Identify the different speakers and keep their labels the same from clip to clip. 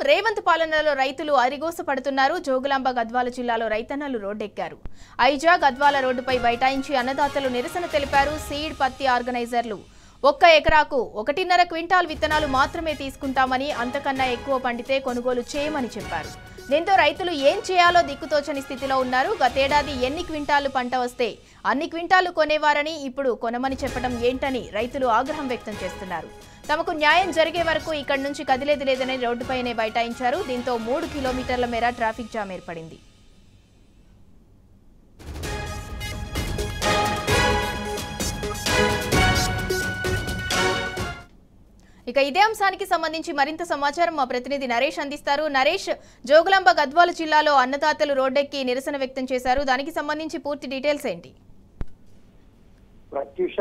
Speaker 1: రేవంత్ పాలనలో రైతులు అరిగోస పడుతున్నారు. జోగులాంబ గద్వాల జిల్లాలో రైతన్నలు రోడ్డెక్కారు. ఐజా గద్వాల రోడ్డుపై బైఠాయించి అన్నదాతలు నిరసన తెలిపారు. సీడ్ పత్తి ఆర్గనైజర్లు 1 ఎకరాకు 1.5 క్వింటాల్ విత్తనాలు మాత్రమే తీసుకుంటామని, అంతకన్నా ఎక్కువ పండితే కొనుగోలు చేయమని చెప్పారు. దీంతో రైతులు ఏం చేయాలో దిక్కుతోచని స్థితిలో ఉన్నారు. గతేడాది ఎన్ని క్వింటాలు పంట వస్తే అన్ని క్వింటాలు కొనేవారని, ఇప్పుడు కొనమని చెప్పడం ఏంటని రైతులు ఆగ్రహం వ్యక్తం చేస్తున్నారు. తమకు న్యాయం జరిగే వరకు ఇక్కడి నుంచి కదిలేది లేదని రోడ్డుపైనే బైఠాయించారు. దీంతో 3 కిలోమీటర్ల మేర ట్రాఫిక్ జామ్ ఏర్పడింది. ఇక ఇదే అంశానికి సంబంధించి మరింత సమాచారం మా ప్రతినిధి నరేష్ అందిస్తారు. నరేష్, జోగులాంబ గద్వాల జిల్లాలో అన్నదాతలు రోడ్డెక్కి నిరసన వ్యక్తం చేశారు. దానికి సంబంధించి పూర్తి డీటెయిల్స్ ఏంటి?
Speaker 2: ప్రత్యూష,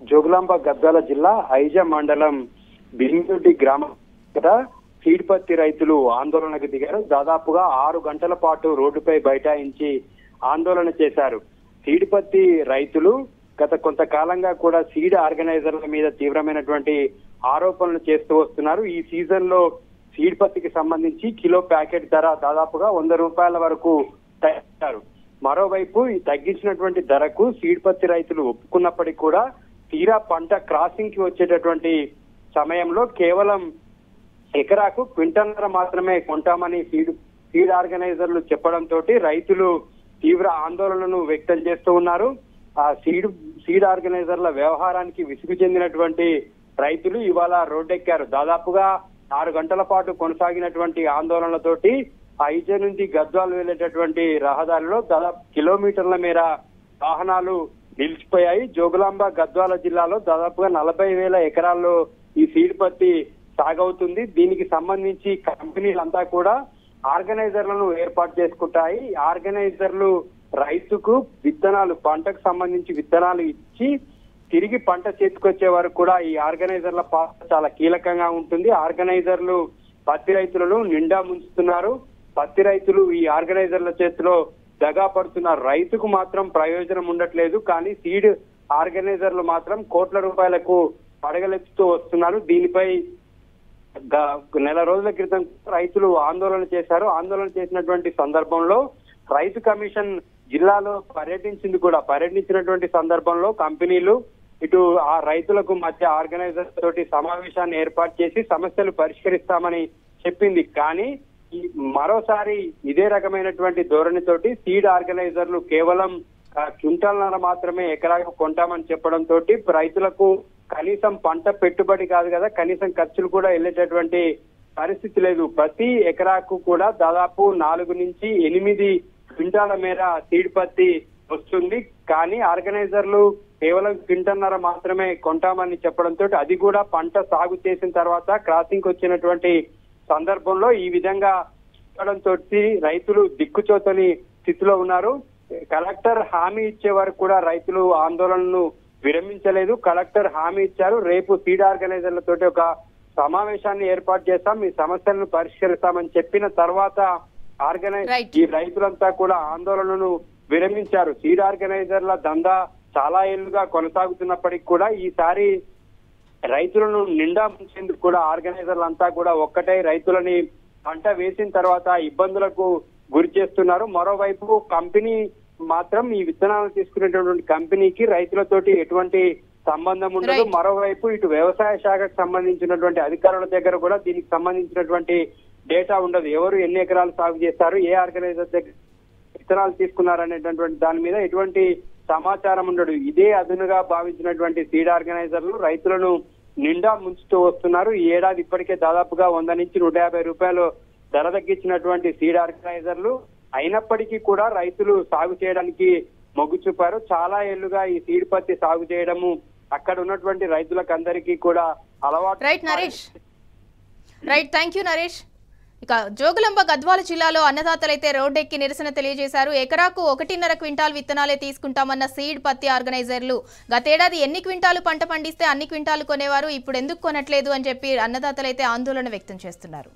Speaker 2: జోగులాంబ గద్వాల జిల్లా ఐజా మండలం బింగుడి గ్రామం సీడ్ పత్తి రైతులు ఆందోళనకు దిగారు. దాదాపుగా 6 గంటల పాటు రోడ్డుపై బైఠాయించి ఆందోళన చేశారు. సీడ్ పత్తి రైతులు గత కొంతకాలంగా కూడా సీడ్ ఆర్గనైజర్ల మీద తీవ్రమైనటువంటి ఆరోపణలు చేస్తూ వస్తున్నారు. ఈ సీజన్ లో సీడ్ పత్తికి సంబంధించి కిలో ప్యాకెట్ ధర దాదాపుగా 100 రూపాయల వరకు తగ్గించారు. మరోవైపు ఈ తగ్గించినటువంటి ధరకు సీడ్ పత్తి రైతులు ఒప్పుకున్నప్పటికీ కూడా తీరా పంట క్రాసింగ్ కి వచ్చేటటువంటి సమయంలో కేవలం ఎకరాకు క్వింటన్నర మాత్రమే కొంటామని సీడ్ ఆర్గనైజర్లు చెప్పడంతో రైతులు తీవ్ర ఆందోళనను వ్యక్తం చేస్తూ ఉన్నారు. ఆ సీడ్ ఆర్గనైజర్ల వ్యవహారానికి విసుగు చెందినటువంటి రైతులు ఇవాళ రోడ్డెక్కారు. దాదాపుగా 6 గంటల పాటు కొనసాగినటువంటి ఆందోళనలతోటి ఐజా నుంచి గద్వాల్ వెళ్లేటటువంటి రహదారిలో దాదాపు కిలోమీటర్ల మేర వాహనాలు నిలిచిపోయాయి. జోగులాంబ గద్వాల జిల్లాలో దాదాపుగా 40,000 ఎకరాల్లో ఈ సీడ్ పత్తి సాగవుతుంది. దీనికి సంబంధించి కంపెనీలంతా కూడా ఆర్గనైజర్లను ఏర్పాటు చేసుకుంటాయి. ఆర్గనైజర్లు రైతుకు విత్తనాలు, పంటకు సంబంధించి విత్తనాలు ఇచ్చి తిరిగి పంట చేతికొచ్చే వరకు కూడా ఈ ఆర్గనైజర్ల పాత్ర చాలా కీలకంగా ఉంటుంది. ఆర్గనైజర్లు పత్తి రైతులను నిండా ముంచుతున్నారు. పత్తి రైతులు ఈ ఆర్గనైజర్ల చేతిలో దగా పడుతున్నారు. రైతుకు మాత్రం ప్రయోజనం ఉండట్లేదు, కానీ సీడ్ ఆర్గనైజర్లు మాత్రం కోట్ల రూపాయలకు పడగలెత్తుతూ వస్తున్నారు. దీనిపై నెల రోజుల క్రితం రైతులు ఆందోళన చేశారు. ఆందోళన చేసినటువంటి సందర్భంలో రైతు కమిషన్ జిల్లాలో పర్యటించినటువంటి సందర్భంలో కంపెనీలు ఇటు ఆ రైతులకు మధ్య ఆర్గనైజర్ తోటి సమావేశాన్ని ఏర్పాటు చేసి సమస్యలు పరిష్కరిస్తామని చెప్పింది. కానీ మరోసారి ఇదే రకమైనటువంటి ధోరణితోటి సీడ్ ఆర్గనైజర్లు కేవలం క్వింటాల్నర మాత్రమే ఎకరాకు కొంటామని చెప్పడంతో రైతులకు కనీసం పంట పెట్టుబడి కాదు కదా, కనీసం ఖర్చులు కూడా వెళ్ళేటటువంటి పరిస్థితి లేదు. ప్రతి ఎకరాకు కూడా దాదాపు 4 నుంచి 8 క్వింటాల మేర సీడ్ పత్తి వస్తుంది. కానీ ఆర్గనైజర్లు కేవలం క్వింటన్నర మాత్రమే కొంటామని చెప్పడంతో అది కూడా పంట సాగు చేసిన తర్వాత క్రాసింగ్ వచ్చినటువంటి సందర్భంలో ఈ విధంగా చెప్పడంతో రైతులు దిక్కుచోతని స్థితిలో ఉన్నారు. కలెక్టర్ హామీ ఇచ్చే వరకు కూడా రైతులు ఆందోళనను విరమించలేదు. కలెక్టర్ హామీ ఇచ్చారు, రేపు సీడ్ ఆర్గనైజర్లతోటి ఒక సమావేశాన్ని ఏర్పాటు చేస్తాం, మీ సమస్యలను పరిష్కరిస్తామని చెప్పిన తర్వాత ఈ రైతులంతా కూడా ఆందోళనను విరమించారు. సీడ్ ఆర్గనైజర్ల దందా చాలా ఏళ్లుగా కొనసాగుతున్నప్పటికీ కూడా ఈసారి రైతులను నిండా ముంచేందుకు కూడా ఆర్గనైజర్లంతా కూడా ఒక్కటే రైతులని పంట వేసిన తర్వాత ఇబ్బందులకు గురి చేస్తున్నారు. మరోవైపు కంపెనీ మాత్రం ఈ విత్తనాలు తీసుకునేటటువంటి కంపెనీకి రైతులతోటి ఎటువంటి సంబంధం ఉండదు. మరోవైపు ఇటు వ్యవసాయ శాఖకు సంబంధించినటువంటి అధికారుల దగ్గర కూడా దీనికి సంబంధించినటువంటి డేటా ఉండదు. ఎవరు ఎన్ని ఎకరాలు సాగు చేస్తారు, ఏ ఆర్గనైజర్ దగ్గర విత్తనాలు తీసుకున్నారనేటటువంటి దాని మీద ఎటువంటి సమాచారం ఉండదు. ఇదే అదునుగా భావించినటువంటి సీడ్ ఆర్గనైజర్లు రైతులను నిండా ముంచుతూ వస్తున్నారు. ఈ ఏడాది ఇప్పటికే దాదాపుగా 100 నుంచి 150 రూపాయలు ధర తగ్గించినటువంటి సీడ్ ఆర్గనైజర్లు అయినప్పటికీ కూడా రైతులు సాగు చేయడానికి మొగ్గు చూపారు. చాలా ఏళ్లుగా ఈ సీడ్ పత్తి సాగు చేయడము అక్కడ ఉన్నటువంటి రైతులకు అందరికీ కూడా అలవాటు.
Speaker 1: Thank you Naresh. ఇక జోగులాంబ గద్వాల జిల్లాలో అన్నదాతలైతే రోడ్డెక్కి నిరసన తెలియజేశారు. ఎకరాకు 1.5 క్వింటాల్ విత్తనాలే తీసుకుంటామన్న సీడ్ పత్తి ఆర్గనైజర్లు గతేడాది ఎన్ని క్వింటాలు పంట పండిస్తే అన్ని క్వింటాలు కొనేవారు, ఇప్పుడు ఎందుకు కొనట్లేదు అని చెప్పి అన్నదాతలైతే ఆందోళన వ్యక్తం చేస్తున్నారు.